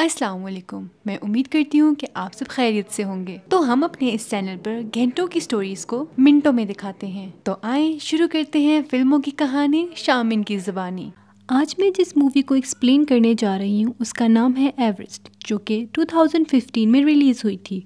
अस्सलाम वालेकुम। मैं उम्मीद करती हूँ कि आप सब खैरियत से होंगे। तो हम अपने इस चैनल पर घंटों की स्टोरीज को मिनटों में दिखाते हैं। तो आए शुरू करते हैं फिल्मों की कहानी शामिन की ज़बानी। आज मैं जिस मूवी को एक्सप्लेन करने जा रही हूँ उसका नाम है एवरेस्ट, जो कि 2015 में रिलीज़ हुई थी।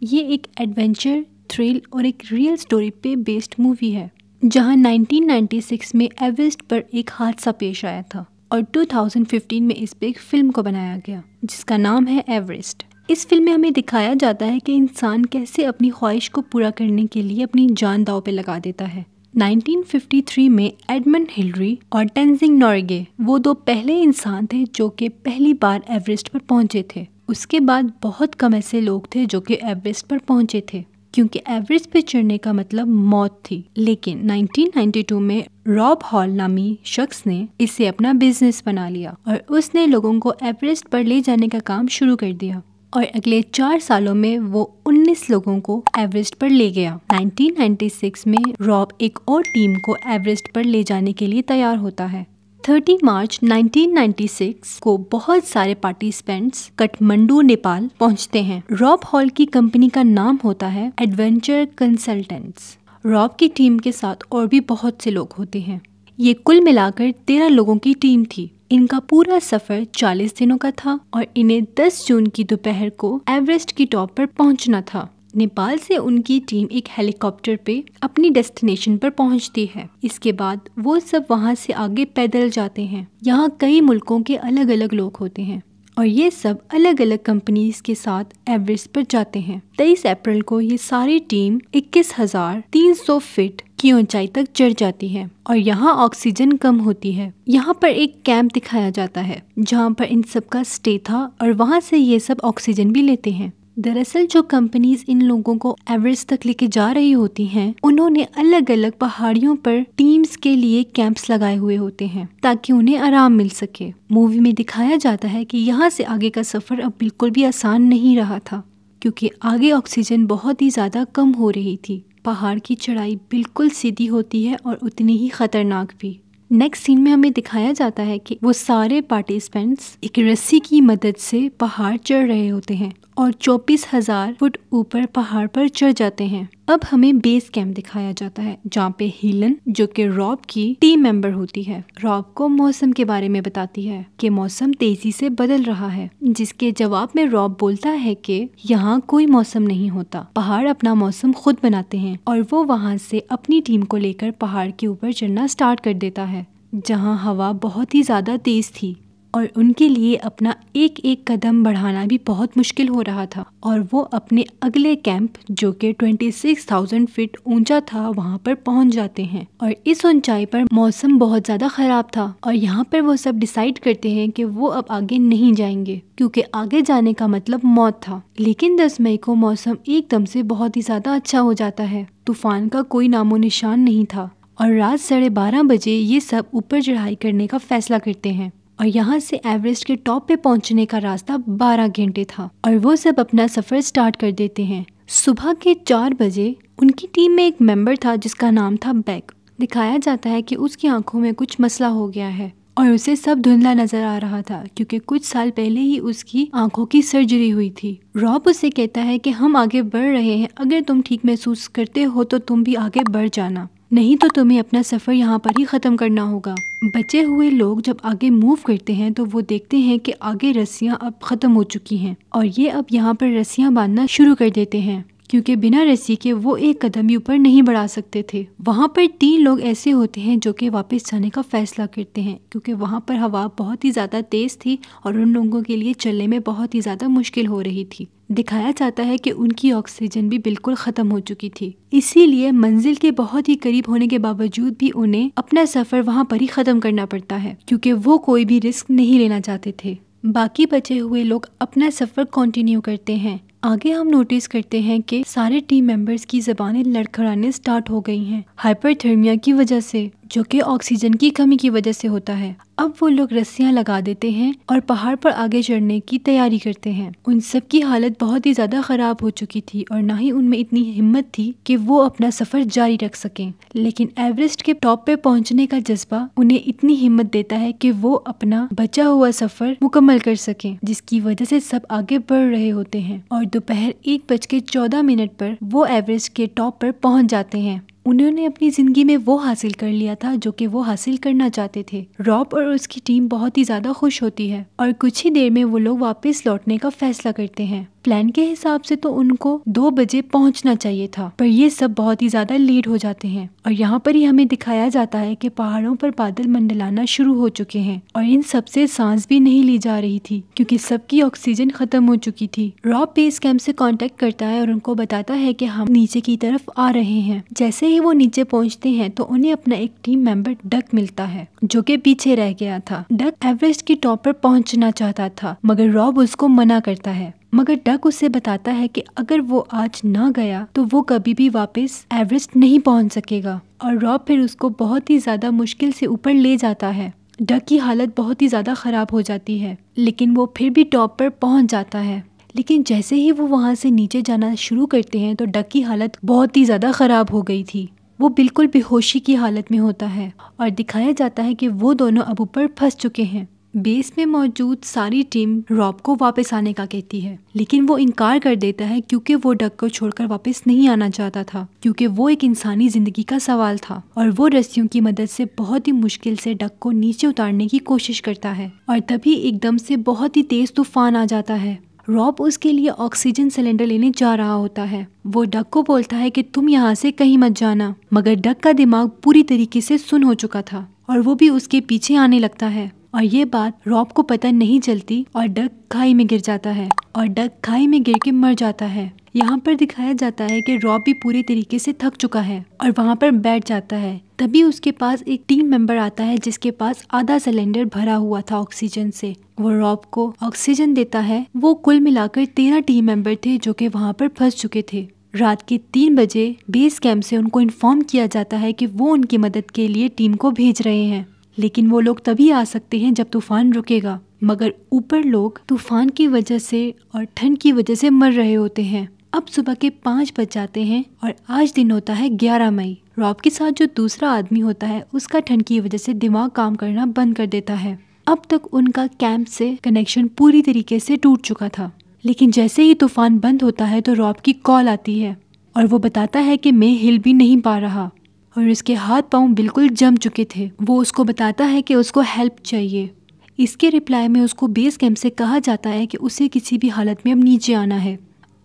ये एक एडवेंचर, थ्रिल और एक रियल स्टोरी पे बेस्ड मूवी है, जहाँ 1996 में एवरेस्ट पर एक हादसा पेश आया था और 2015 में इस पे एक फिल्म को बनाया गया जिसका नाम है एवरेस्ट। इस फिल्म में हमें दिखाया जाता है कि इंसान कैसे अपनी ख्वाहिश को पूरा करने के लिए अपनी जान दांव पे लगा देता है। 1953 में एडमंड हिलरी और टेंजिंग नोर्गे वो दो पहले इंसान थे जो कि पहली बार एवरेस्ट पर पहुंचे थे। उसके बाद बहुत कम ऐसे लोग थे जो कि एवरेस्ट पर पहुंचे थे, क्योंकि एवरेस्ट पे चढ़ने का मतलब मौत थी। लेकिन 1992 में रॉब हॉल नामी शख्स ने इसे अपना बिजनेस बना लिया और उसने लोगों को एवरेस्ट पर ले जाने का काम शुरू कर दिया और अगले 4 सालों में वो 19 लोगों को एवरेस्ट पर ले गया। 1996 में रॉब एक और टीम को एवरेस्ट पर ले जाने के लिए तैयार होता है। 30 मार्च 1996 को बहुत सारे पार्टिसिपेंट्स काठमांडू, नेपाल पहुंचते हैं। रॉब हॉल की कंपनी का नाम होता है एडवेंचर कंसल्टेंट्स। रॉब की टीम के साथ और भी बहुत से लोग होते हैं। ये कुल मिलाकर 13 लोगों की टीम थी। इनका पूरा सफर 40 दिनों का था और इन्हें 10 जून की दोपहर को एवरेस्ट की टॉप पर पहुंचना था। नेपाल से उनकी टीम एक हेलीकॉप्टर पे अपनी डेस्टिनेशन पर पहुंचती है। इसके बाद वो सब वहां से आगे पैदल जाते हैं। यहाँ कई मुल्कों के अलग अलग लोग होते हैं और ये सब अलग अलग कंपनीज के साथ एवरेस्ट पर जाते हैं। 23 अप्रैल को ये सारी टीम 21,300 फीट की ऊंचाई तक चढ़ जाती है और यहाँ ऑक्सीजन कम होती है। यहाँ पर एक कैंप दिखाया जाता है जहाँ पर इन सब का स्टे था और वहाँ से ये सब ऑक्सीजन भी लेते हैं। दरअसल जो कंपनीज इन लोगों को एवरेस्ट तक लेके जा रही होती हैं, उन्होंने अलग अलग पहाड़ियों पर टीम्स के लिए कैंप्स लगाए हुए होते हैं ताकि उन्हें आराम मिल सके। मूवी में दिखाया जाता है कि यहाँ से आगे का सफर अब बिल्कुल भी आसान नहीं रहा था, क्योंकि आगे ऑक्सीजन बहुत ही ज्यादा कम हो रही थी। पहाड़ की चढ़ाई बिल्कुल सीधी होती है और उतनी ही खतरनाक भी। नेक्स्ट सीन में हमें दिखाया जाता है कि वो सारे पार्टिसिपेंट्स एक रस्सी की मदद से पहाड़ चढ़ रहे होते हैं और 24,000 फुट ऊपर पहाड़ पर चढ़ जाते हैं। अब हमें बेस कैंप दिखाया जाता है जहाँ पे हीलन, जो कि रॉब की टीम मेंबर होती है, रॉब को मौसम के बारे में बताती है कि मौसम तेजी से बदल रहा है, जिसके जवाब में रॉब बोलता है कि यहाँ कोई मौसम नहीं होता, पहाड़ अपना मौसम खुद बनाते हैं। और वो वहाँ से अपनी टीम को लेकर पहाड़ के ऊपर चढ़ना स्टार्ट कर देता है, जहाँ हवा बहुत ही ज्यादा तेज थी और उनके लिए अपना एक एक कदम बढ़ाना भी बहुत मुश्किल हो रहा था। और वो अपने अगले कैंप, जो कि 26,000 फीट ऊंचा था, वहाँ पर पहुँच जाते हैं। और इस ऊंचाई पर मौसम बहुत ज़्यादा ख़राब था और यहाँ पर वो सब डिसाइड करते हैं कि वो अब आगे नहीं जाएंगे, क्योंकि आगे जाने का मतलब मौत था। लेकिन 10 मई को मौसम एकदम से बहुत ही ज़्यादा अच्छा हो जाता है। तूफान का कोई नामो निशान नहीं था और रात 12:30 बजे ये सब ऊपर चढ़ाई करने का फैसला करते हैं। और यहाँ से एवरेस्ट के टॉप पे पहुँचने का रास्ता 12 घंटे था और वो सब अपना सफ़र स्टार्ट कर देते हैं। सुबह के 4 बजे उनकी टीम में एक मेंबर था जिसका नाम था बैक। दिखाया जाता है कि उसकी आंखों में कुछ मसला हो गया है और उसे सब धुंधला नजर आ रहा था, क्योंकि कुछ साल पहले ही उसकी आंखों की सर्जरी हुई थी। रॉब उसे कहता है कि हम आगे बढ़ रहे हैं, अगर तुम ठीक महसूस करते हो तो तुम भी आगे बढ़ जाना, नहीं तो तुम्हें अपना सफर यहाँ पर ही खत्म करना होगा। बचे हुए लोग जब आगे मूव करते हैं तो वो देखते हैं कि आगे रस्सियाँ अब खत्म हो चुकी हैं और ये अब यहाँ पर रस्सियाँ बांधना शुरू कर देते हैं, क्योंकि बिना रस्सी के वो एक कदम भी ऊपर नहीं बढ़ा सकते थे। वहाँ पर 3 लोग ऐसे होते हैं जो कि वापस जाने का फैसला करते हैं, क्योंकि वहाँ पर हवा बहुत ही ज़्यादा तेज़ थी और उन लोगों के लिए चलने में बहुत ही ज़्यादा मुश्किल हो रही थी। दिखाया जाता है कि उनकी ऑक्सीजन भी बिल्कुल ख़त्म हो चुकी थी, इसीलिए मंजिल के बहुत ही करीब होने के बावजूद भी उन्हें अपना सफ़र वहाँ पर ही ख़त्म करना पड़ता है, क्योंकि वो कोई भी रिस्क नहीं लेना चाहते थे। बाकी बचे हुए लोग अपना सफ़र कंटिन्यू करते हैं, आगे हम नोटिस करते हैं कि सारे टीम मेंबर्स की ज़बानें लड़खड़ाने स्टार्ट हो गई हैं हाइपरथर्मिया की वजह से, जो कि ऑक्सीजन की कमी की वजह से होता है। अब वो लोग रस्सियां लगा देते हैं और पहाड़ पर आगे चढ़ने की तैयारी करते हैं। उन सब की हालत बहुत ही ज़्यादा ख़राब हो चुकी थी और ना ही उनमें इतनी हिम्मत थी कि वो अपना सफ़र जारी रख सकें। लेकिन एवरेस्ट के टॉप पे पहुंचने का जज्बा उन्हें इतनी हिम्मत देता है कि वो अपना बचा हुआ सफ़र मुकम्मल कर सकें, जिसकी वजह से सब आगे बढ़ रहे होते हैं और दोपहर 1:14 पर वो एवरेस्ट के टॉप पर पहुंच जाते हैं। उन्होंने अपनी जिंदगी में वो हासिल कर लिया था जो कि वो हासिल करना चाहते थे। रॉब और उसकी टीम बहुत ही ज्यादा खुश होती है और कुछ ही देर में वो लोग वापस लौटने का फैसला करते हैं। प्लान के हिसाब से तो उनको 2 बजे पहुंचना चाहिए था, पर ये सब बहुत ही ज्यादा लेट हो जाते हैं और यहाँ पर ही हमें दिखाया जाता है कि पहाड़ों पर बादल मंडलाना शुरू हो चुके हैं और इन सबसे सांस भी नहीं ली जा रही थी क्योंकि सबकी ऑक्सीजन खत्म हो चुकी थी। रॉब बेस कैंप से कांटेक्ट करता है और उनको बताता है कि हम नीचे की तरफ आ रहे हैं। जैसे ही वो नीचे पहुंचते हैं तो उन्हें अपना एक टीम मेंबर डक मिलता है जो कि पीछे रह गया था। डक एवरेस्ट की टॉप पर पहुंचना चाहता था मगर रॉब उसको मना करता है, मगर डक उससे बताता है कि अगर वो आज ना गया तो वो कभी भी वापस एवरेस्ट नहीं पहुंच सकेगा और रॉब फिर उसको बहुत ही ज्यादा मुश्किल से ऊपर ले जाता है। डक की हालत बहुत ही ज्यादा खराब हो जाती है लेकिन वो फिर भी टॉप पर पहुंच जाता है। लेकिन जैसे ही वो वहां से नीचे जाना शुरू करते हैं तो डक की हालत बहुत ही ज्यादा खराब हो गई थी। वो बिल्कुल बेहोशी की हालत में होता है और दिखाया जाता है कि वो दोनों अब ऊपर फंस चुके हैं। बेस में मौजूद सारी टीम रॉब को वापस आने का कहती है लेकिन वो इनकार कर देता है क्योंकि वो डक को छोड़कर वापस नहीं आना चाहता था, क्योंकि वो एक इंसानी जिंदगी का सवाल था और वो रस्सियों की मदद से बहुत ही मुश्किल से डक को नीचे उतारने की कोशिश करता है और तभी एकदम से बहुत ही तेज तूफान आ जाता है। रॉब उसके लिए ऑक्सीजन सिलेंडर लेने जा रहा होता है। वो डक को बोलता है कि तुम यहाँ से कहीं मत जाना, मगर डक का दिमाग पूरी तरीके से सुन हो चुका था और वो भी उसके पीछे आने लगता है और ये बात रॉब को पता नहीं चलती और डक खाई में गिर जाता है और डक खाई में गिर के मर जाता है। यहाँ पर दिखाया जाता है कि रॉब भी पूरे तरीके से थक चुका है और वहाँ पर बैठ जाता है। तभी उसके पास एक टीम मेंबर आता है जिसके पास आधा सिलेंडर भरा हुआ था ऑक्सीजन से। वो रॉब को ऑक्सीजन देता है। वो कुल मिलाकर 13 टीम मेंबर थे जो कि वहाँ पर फंस चुके थे। रात के 3 बजे बेस कैंप से उनको इन्फॉर्म किया जाता है कि वो उनकी मदद के लिए टीम को भेज रहे हैं, लेकिन वो लोग तभी आ सकते हैं जब तूफान रुकेगा। मगर ऊपर लोग तूफान की वजह से और ठंड की वजह से मर रहे होते हैं। अब सुबह के 5 बज जाते हैं और आज दिन होता है 11 मई। रॉब के साथ जो दूसरा आदमी होता है उसका ठंड की वजह से दिमाग काम करना बंद कर देता है। अब तक उनका कैंप से कनेक्शन पूरी तरीके से टूट चुका था, लेकिन जैसे ही तूफान बंद होता है तो रॉब की कॉल आती है और वो बताता है कि मैं हिल भी नहीं पा रहा और उसके हाथ पांव बिल्कुल जम चुके थे। वो उसको बताता है कि उसको हेल्प चाहिए। इसके रिप्लाई में उसको बेस कैंप से कहा जाता है कि उसे किसी भी हालत में अब नीचे आना है।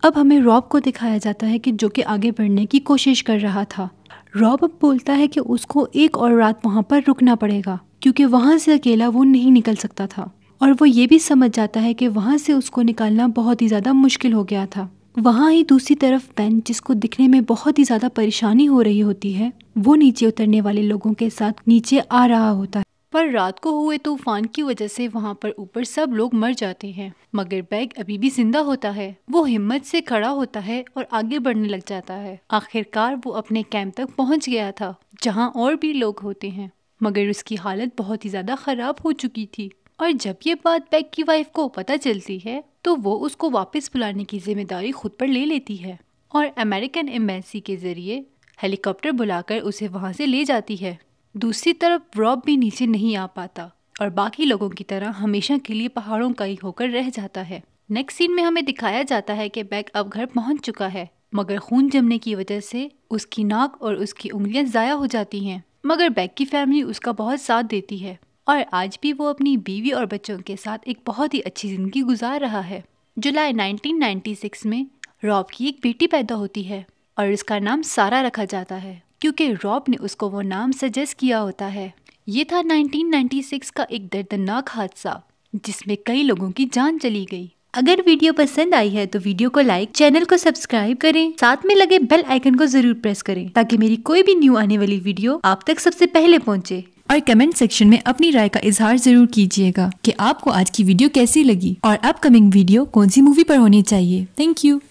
अब हमें रॉब को दिखाया जाता है कि जो कि आगे बढ़ने की कोशिश कर रहा था। रॉब अब बोलता है कि उसको एक और रात वहाँ पर रुकना पड़ेगा क्योंकि वहाँ से अकेला वो नहीं निकल सकता था और वो ये भी समझ जाता है कि वहाँ से उसको निकालना बहुत ही ज़्यादा मुश्किल हो गया था। वहाँ ही दूसरी तरफ बेन, जिसको दिखने में बहुत ही ज़्यादा परेशानी हो रही होती है, वो नीचे उतरने वाले लोगों के साथ नीचे आ रहा होता है। पर रात को हुए तूफान की वजह से वहाँ पर ऊपर सब लोग मर जाते हैं, मगर बैग अभी भी जिंदा होता है। वो हिम्मत से खड़ा होता है और आगे बढ़ने लग जाता है। आखिरकार वो अपने कैंप तक पहुँच गया था जहाँ और भी लोग होते हैं, मगर उसकी हालत बहुत ही ज्यादा खराब हो चुकी थी। और जब ये बात बैग की वाइफ को पता चलती है तो वो उसको वापस बुलाने की जिम्मेदारी खुद पर ले लेती है और अमेरिकन एम्बेसी के जरिए हेलीकॉप्टर बुलाकर उसे वहाँ से ले जाती है। दूसरी तरफ रॉब भी नीचे नहीं आ पाता और बाकी लोगों की तरह हमेशा के लिए पहाड़ों का ही होकर रह जाता है। नेक्स्ट सीन में हमें दिखाया जाता है कि बैग अब घर पहुँच चुका है, मगर खून जमने की वजह से उसकी नाक और उसकी उंगलियां ज़ाया हो जाती हैं। मगर बैग की फैमिली उसका बहुत साथ देती है और आज भी वो अपनी बीवी और बच्चों के साथ एक बहुत ही अच्छी ज़िंदगी गुजार रहा है। जुलाई 1996 में रॉब की एक बेटी पैदा होती है और इसका नाम सारा रखा जाता है क्योंकि रॉब ने उसको वो नाम सजेस्ट किया होता है। ये था 1996 का एक दर्दनाक हादसा जिसमें कई लोगों की जान चली गई। अगर वीडियो पसंद आई है तो वीडियो को लाइक, चैनल को सब्सक्राइब करें, साथ में लगे बेल आइकन को जरूर प्रेस करें ताकि मेरी कोई भी न्यू आने वाली वीडियो आप तक सबसे पहले पहुंचे। और कमेंट सेक्शन में अपनी राय का इजहार जरूर कीजिएगा कि आपको आज की वीडियो कैसी लगी और अपकमिंग वीडियो कौन सी मूवी पर होनी चाहिए। Thank you.